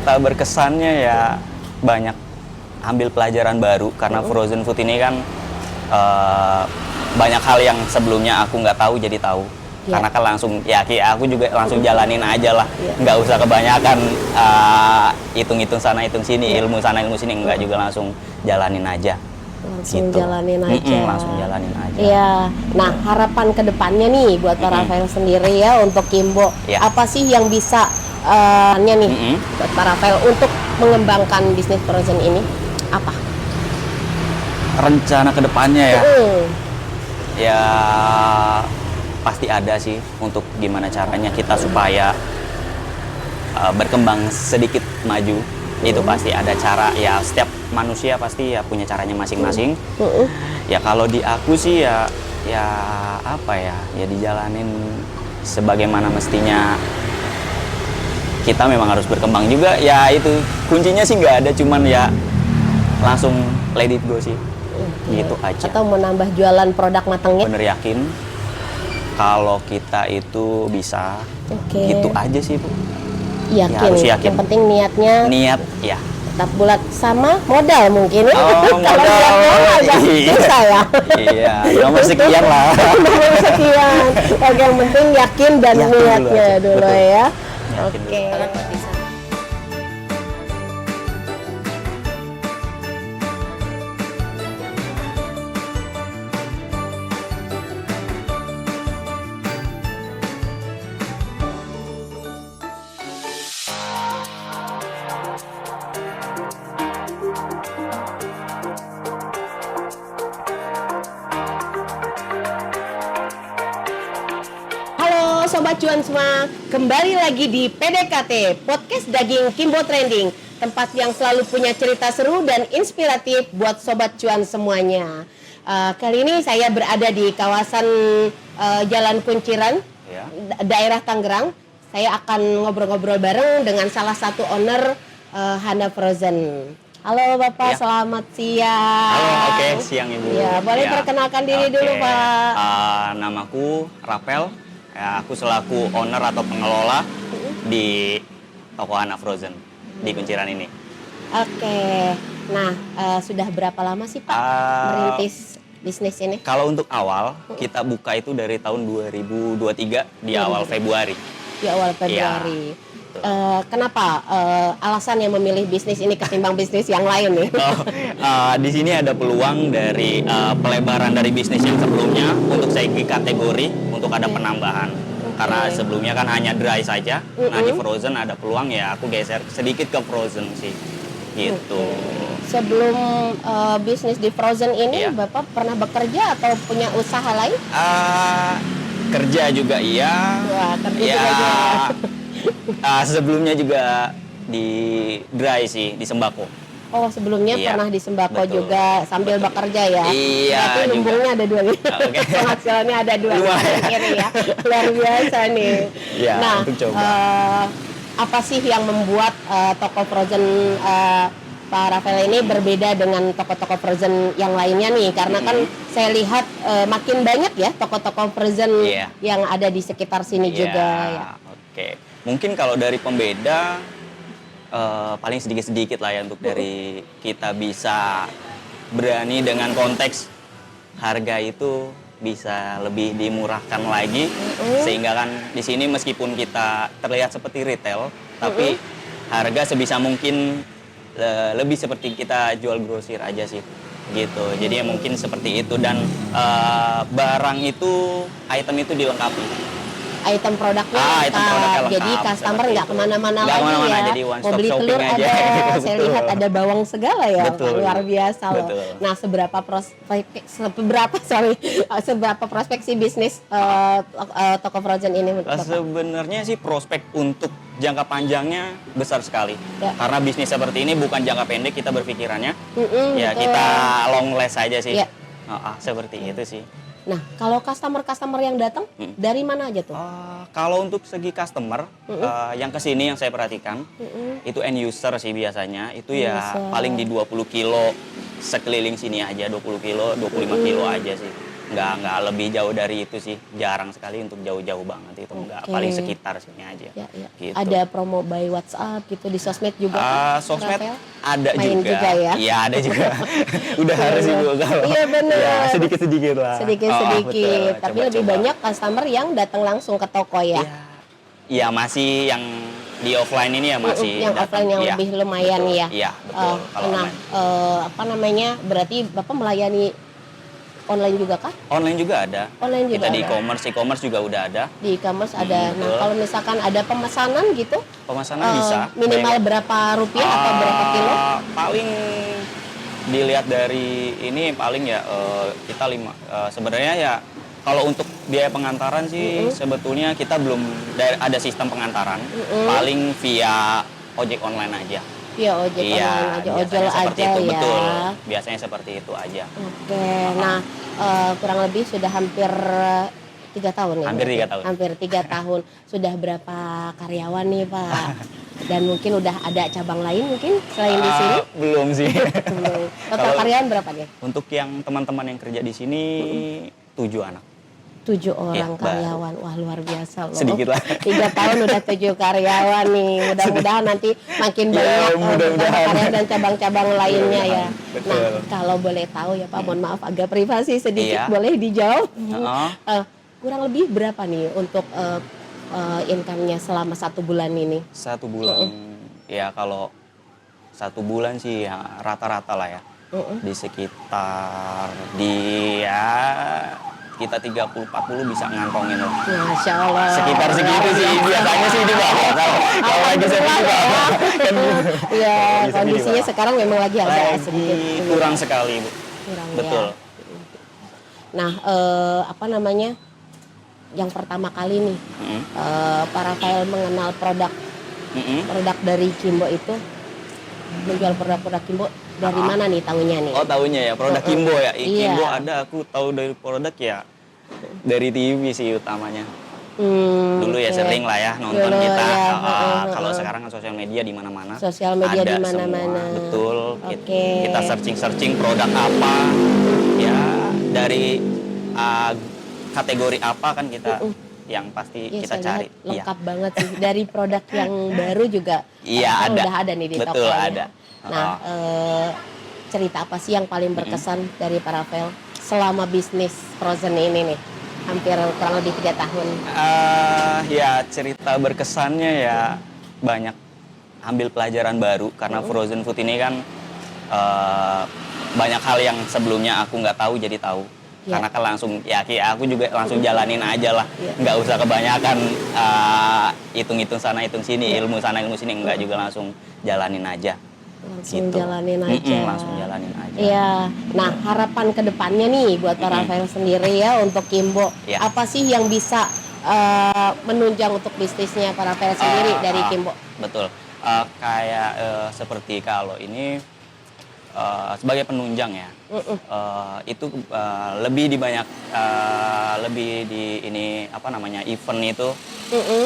Tak berkesannya ya banyak ambil pelajaran baru karena frozen food ini kan banyak hal yang sebelumnya aku nggak tahu jadi tahu. Karena kan langsung ya aku juga langsung jalanin aja lah, nggak usah kebanyakan hitung-hitung sana hitung sini, ilmu sana ilmu sini, nggak juga langsung jalanin aja. Langsung Gitu. jalanin aja. Langsung jalanin aja. Iya. Nah, harapan kedepannya nih buat Pak Rafael sendiri ya untuk Kimbo. Iya. Apa sih yang bisa nih buat Pak Rafael untuk mengembangkan bisnis frozen ini? Apa? Rencana kedepannya ya, Mm. ya pasti ada sih untuk gimana caranya kita supaya berkembang sedikit maju. Itu pasti ada cara, ya setiap manusia pasti ya punya caranya masing-masing. Ya kalau di aku sih ya apa ya dijalanin sebagaimana mestinya. Kita memang harus berkembang juga, ya itu kuncinya sih nggak ada, cuman ya langsung let it go sih, gitu aja. Atau menambah jualan produk matangnya? Bener yakin kalau kita itu bisa, gitu aja sih Bu. Yakin. Ya, harus yakin. Yang penting niatnya Niat ya. tetap bulat sama modal mungkin ya. Oh, Kalau modal. agak susah ya. Iya, nomor sekian lah. Nomor sekian. Oke, yang penting yakin dan Yakin dulu niatnya aja. dulu Betul. ya. Yakin Oke. Halo Sobat Cuan semua, kembali lagi di PDKT, Podcast Daging Kimbo Trending, tempat yang selalu punya cerita seru dan inspiratif buat Sobat Cuan semuanya. Kali ini saya berada di kawasan Jalan Kunciran, Ya. daerah Tangerang. Saya akan ngobrol-ngobrol bareng dengan salah satu owner Hana Frozen. Halo Bapak, Ya. selamat siang. Halo, oke, siang Ibu. Ya, boleh perkenalkan diri dulu Pak. Namaku Rapel. Ya, aku selaku owner atau pengelola di toko Hana Frozen di Kunciran ini. Oke, nah sudah berapa lama sih Pak merintis bisnis ini? Kalau untuk awal kita buka itu dari tahun 2023 di awal Februari. Di awal Februari. Kenapa alasan yang memilih bisnis ini ketimbang bisnis yang lain nih? Di sini ada peluang dari pelebaran dari bisnis yang sebelumnya untuk segi kategori untuk ada penambahan. Karena sebelumnya kan hanya dry saja. Nah di frozen ada peluang ya aku geser sedikit ke frozen sih. Gitu. Sebelum bisnis di frozen ini Iya. Bapak pernah bekerja atau punya usaha lain? Kerja juga iya. Wah, kerja Ya, juga. sebelumnya juga di dry sih, di sembako. Oh, sebelumnya Iya, pernah di sembako betul, juga sambil betul. bekerja ya? Iya, Berarti juga. lumbungnya ada dua nih. Oke. Penghasilannya ada dua Lumayan. kanan kiri ya. Luar biasa nih. Ya, Nah, untuk coba. apa sih yang membuat toko frozen Pak Rafael ini berbeda dengan toko-toko frozen yang lainnya nih? Karena kan saya lihat makin banyak ya toko-toko frozen Iya. yang ada di sekitar sini juga ya. Oke. Mungkin kalau dari pembeda paling sedikit-sedikit lah ya untuk dari kita bisa berani dengan konteks harga itu bisa lebih dimurahkan lagi sehingga kan di sini meskipun kita terlihat seperti retail tapi harga sebisa mungkin lebih seperti kita jual grosir aja sih gitu. Jadi ya mungkin seperti itu dan barang itu item itu dilengkapi. Item produknya Item produknya lengkap, jadi customer seperti nggak itu. kemana-mana Nggak lagi kemana-mana, ya. jadi one Mau stop beli shopping telur aja. ada, saya Betul. lihat ada bawang segala ya. Betul. Luar biasa loh. Betul. Nah, seberapa prospek sih bisnis toko frozen ini? Bapak? Sebenarnya sih prospek untuk jangka panjangnya besar sekali. Ya. Karena bisnis seperti ini bukan jangka pendek kita berpikirannya. Ya betul. kita long last aja sih. Ya. Seperti itu sih. Nah, kalau customer yang datang dari mana aja tuh? Kalau untuk segi customer yang kesini yang saya perhatikan itu end user sih biasanya. Itu ya User. paling di 20 kilo sekeliling sini aja, 20 kilo, 25 kilo aja sih. nggak lebih jauh dari itu sih, jarang sekali untuk jauh-jauh banget itu, nggak, Oke. paling sekitar sini aja. Ya, ya. Gitu. Ada promo by WhatsApp gitu di sosmed juga kan? Sosmed Rafael? ada Main juga ya? Iya ada juga. Udah harus Ibu kalau. Iya, bener. Ya, sedikit-sedikit lah. Sedikit-sedikit, Betul. tapi lebih Coba-coba. banyak customer yang datang langsung ke toko ya. Iya. Iya, masih yang di offline ini ya masih Yang datang. offline yang Iya, lebih lumayan betul. ya. Iya, betul. Kalau Nah, online. apa namanya? Berarti Bapak melayani online juga kah? Online juga ada. Online juga Kita di ada. e-commerce juga udah ada. Di e-commerce ada. Nah, betul. kalau misalkan ada pemesanan gitu, Pemesanan bisa. minimal berapa rupiah atau berapa kilo? Paling dilihat dari ini paling ya kita sebenarnya ya kalau untuk biaya pengantaran sih sebetulnya kita belum ada sistem pengantaran. Paling via ojek online aja. Via ojek online aja, ojol biasanya seperti aja itu, ya. betul. Biasanya seperti itu aja. Oke, nah kurang lebih sudah hampir 3 tahun ya? Hampir berarti? 3 tahun. Hampir 3 tahun. Sudah berapa karyawan nih Pak? Dan mungkin udah ada cabang lain mungkin selain di sini? Belum sih. Belum. Total Kalau- karyawan berapa nih? Untuk yang teman-teman yang kerja di sini 7 anak. 7 orang baru. karyawan. Wah, luar biasa loh. Sedikit lah. 3 tahun udah 7 karyawan nih. Mudah-mudahan nanti makin Ya, banyak mudah-mudahan. karyawan dan cabang-cabang lainnya ya. Betul. Nah, kalau boleh tahu ya Pak, mohon maaf agak privasi sedikit, Iya. boleh dijawab? Heeh. Kurang lebih berapa nih untuk income-nya selama 1 bulan ini? 1 bulan. Ya kalau 1 bulan sih ya rata-rata lah ya. Di sekitar kita 30-40 bisa ngantongin lah. Masya Allah. Sekitar segitu sih biasanya sih di bawah. Kalau lagi sepi di bawah. Kan Iya, lagi sepi di kondisinya bawah. sekarang memang lagi agak Lagi sedikit kurang sekali, Bu. kurang Betul. ya. Nah, apa namanya? Yang pertama kali nih, Mm-mm. Pak Rafael mengenal produk Mm-mm. dari Kimbo itu, menjual produk-produk Kimbo dari mana nih tahunya nih? Oh, tahunya ya produk Kimbo ya. Iya. Kimbo ada, aku tahu dari produk ya dari TV sih utamanya. Dulu ya Oke. sering lah ya nonton Dulu kita. ya, Kalau sekarang kan sosial media di mana-mana. Sosial media Ada di mana-mana. semua, betul. Oke. Kita searching produk apa, ya dari kategori apa kan kita yang pasti Iya, kita saya cari. lihat lengkap banget sih. Dari produk yang baru juga Iya, kan ada. udah ada nih di Betul, tokonya. ada. Nah, cerita apa sih yang paling berkesan dari Pak Rafael selama bisnis Frozen ini nih? Hampir kurang lebih 3 tahun. Ya cerita berkesannya ya banyak ambil pelajaran baru karena frozen food ini kan banyak hal yang sebelumnya aku nggak tahu jadi tahu. Iya. Karena kan langsung ya aku juga langsung jalanin aja lah, Iya. nggak usah kebanyakan hitung-hitung sana hitung sini, ilmu sana ilmu sini, nggak juga langsung jalanin aja. Langsung Gitu. jalanin aja. Langsung jalanin aja. Iya. Nah, harapan kedepannya nih buat Pak Rafael sendiri ya untuk Kimbo. Iya. Apa sih yang bisa menunjang untuk bisnisnya Pak Rafael sendiri dari Kimbo? Betul. Kayak seperti kalau ini sebagai penunjang ya, itu lebih di ini apa namanya event itu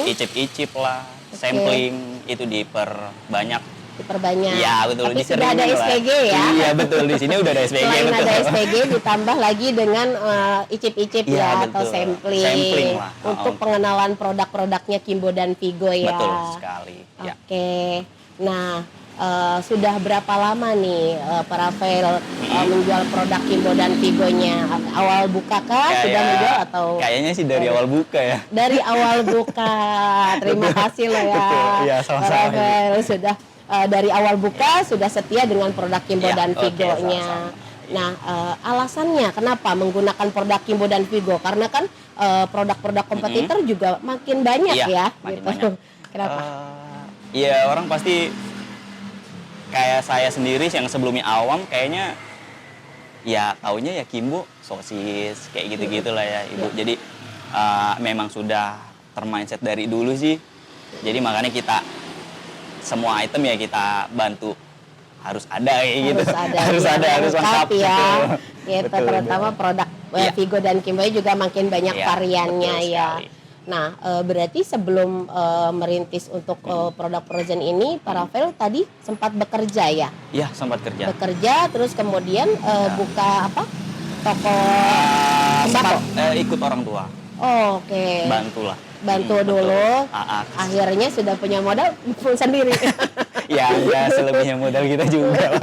icip-icip lah, sampling itu diperbanyak. Diperbanyak. Iya betul. Tapi sudah ada dikeringin lah. SPG ya. Iya betul, di sini udah ada SPG. Selain betul. ada SPG ditambah lagi dengan icip-icip Iya, ya atau betul. sampling, Sampling lah. untuk pengenalan produk-produknya Kimbo dan Vigo ya. Betul sekali. Ya. Oke. Nah, sudah berapa lama nih Pak Rafael menjual produk Kimbo dan Vigonya? Awal buka kah sudah menjual atau Kayaknya sih dari awal buka ya. dari awal buka? Terima kasih loh ya. Betul. Iya, Pak sama-sama. Rafael sudah dari awal buka sudah setia dengan produk Kimbo Iya, dan oke, Vigonya. sama-sama. Nah, alasannya kenapa menggunakan produk Kimbo dan Vigo? Karena kan produk-produk kompetitor juga makin banyak Iya, ya. makin Gitu. banyak. Kenapa? Iya orang pasti kayak saya sendiri yang sebelumnya awam kayaknya ya taunya ya Kimbo sosis kayak gitu-gitu lah ya Ibu. Jadi memang sudah termindset dari dulu sih. Jadi makanya kita semua item ya kita bantu harus ada kayak gitu. Harus ada, harus lengkap ya. betul. Gitu, Betul, terutama betul. produk Iya. Vigo dan Kimbo juga makin banyak Iya, variannya betul ya. sekali. Nah, berarti sebelum merintis untuk produk Frozen ini, Pak Rafael tadi sempat bekerja ya? Iya sempat kerja. Bekerja, terus kemudian buka apa? Toko sembako? Ikut orang tua. Oke. Bantulah. Bantu Betul. dulu. Aa. Akhirnya sudah punya modal sendiri. Ya enggak selebihnya modal kita juga.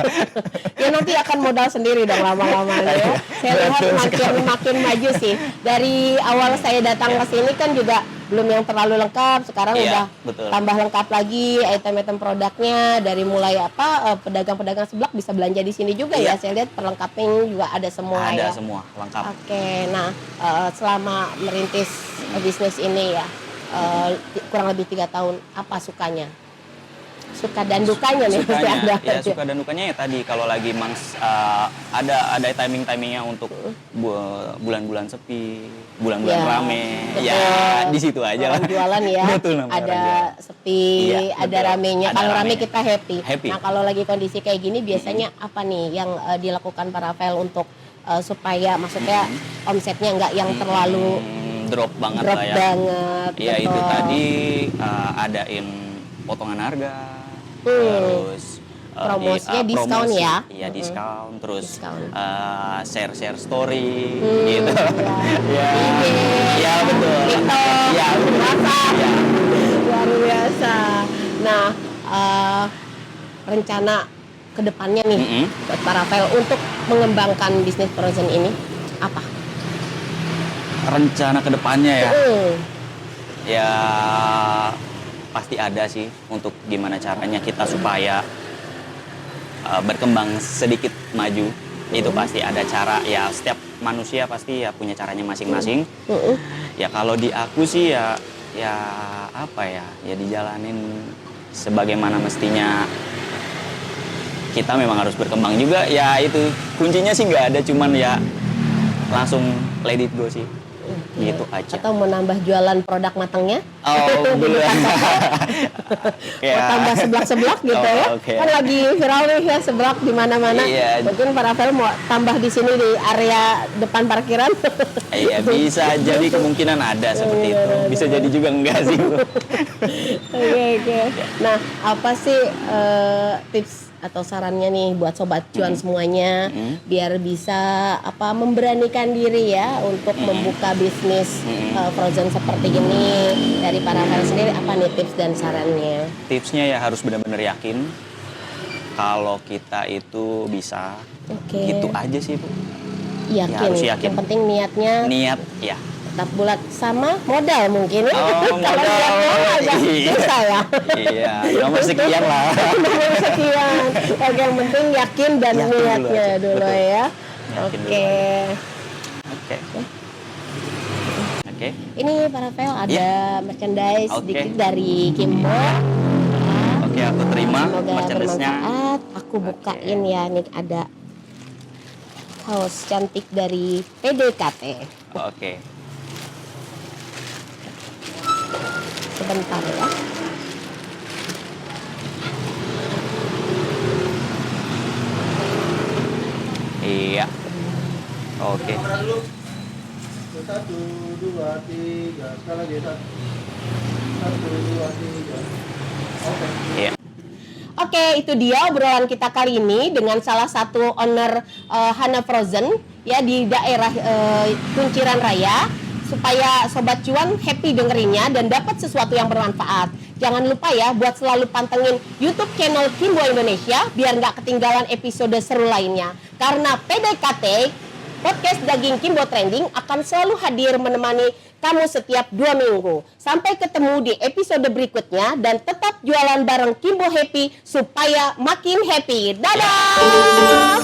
Ya nanti akan modal sendiri dong lama-lama ya. Saya lihat makin maju sih. Dari awal saya datang ke sini kan juga belum yang terlalu lengkap. Sekarang udah betul. tambah lengkap lagi item-item produknya. Dari mulai pedagang-pedagang seblak bisa belanja di sini juga ya. Saya lihat perlengkapnya juga ada semua ya. Ada semua lengkap. Oke, nah selama merintis bisnis ini ya kurang lebih 3 tahun, apa sukanya? Suka dan dukanya nih pasti ada. Ya suka dan dukanya ya tadi kalau lagi ada timingnya untuk bulan-bulan sepi, bulan-bulan rame. Betul. Ya di situ aja lah. Jualan ya. Betul, ada sepi, ada betul. ramenya. Ada Kalau rame ramenya. kita happy. Happy. Nah kalau lagi kondisi kayak gini biasanya apa nih yang dilakukan para Rafael untuk supaya maksudnya omsetnya nggak yang terlalu drop banget drop lah ya. banget. Iya betul. itu tadi adain potongan harga, terus promosinya diskon promosi, ya. Iya diskon, terus Diskon. share story gitu. Ya. Ya betul. Ya WhatsApp. ya. Luar biasa. Nah, rencana kedepannya nih buat para Rafael untuk mengembangkan bisnis frozen ini apa? Rencana kedepannya ya. Mm. Ya pasti ada sih untuk gimana caranya kita supaya berkembang sedikit maju. Itu pasti ada cara ya, setiap manusia pasti ya punya caranya masing-masing. Ya kalau di aku sih ya apa ya dijalanin sebagaimana mestinya. Kita memang harus berkembang juga ya, itu kuncinya sih nggak ada, cuman ya langsung let it go sih. Gitu aja. Atau mau nambah jualan produk matangnya? Oh, belum. Mau tambah seblak-seblak gitu ya? Kan lagi viral nih ya seblak di mana-mana. Iya. Mungkin para Rafael mau tambah di sini di area depan parkiran. Iya, bisa jadi kemungkinan ada seperti itu. Bisa jadi juga enggak sih. Oke. Nah, apa sih tips atau sarannya nih buat sobat cuan semuanya biar bisa memberanikan diri ya untuk membuka bisnis frozen seperti ini? Dari para Rafael sendiri apa nih tips dan sarannya? Tipsnya ya harus benar-benar yakin kalau kita itu bisa. Oke. Gitu aja sih, Bu. Yakin. Ya, harus yakin. Yang penting niatnya Niat ya. tetap bulat sama modal mungkin ya. Oh, Kalau modal. niatnya agak susah ya. Iya, nomor sekian lah. Nomor sekian. Oke, yang penting yakin dan Yakin dulu niatnya aja. dulu Betul. ya. Yakin dulu Oke. Oke. Ini para Rafael ada merchandise Oke. sedikit dari Kimbo. Oke, aku terima Semoga merchandise-nya. bermanfaat. Aku bukain ya, nih ada kaos cantik dari PDKT. Oke. Sebentar ya. Iya. Oke. Kamera dulu. 1, 2, 3. Sekali lagi 1, 2, 3. Oke. Iya. Oke, itu dia obrolan kita kali ini dengan salah satu owner Hana Frozen ya di daerah Kunciran Raya, supaya sobat cuan happy dengerinnya dan dapat sesuatu yang bermanfaat. Jangan lupa ya buat selalu pantengin YouTube channel Kimbo Indonesia biar nggak ketinggalan episode seru lainnya. Karena PDKT Podcast Daging Kimbo Trending akan selalu hadir menemani kamu setiap 2 minggu. Sampai ketemu di episode berikutnya dan tetap jualan bareng Kimbo Happy supaya makin happy. Dadah!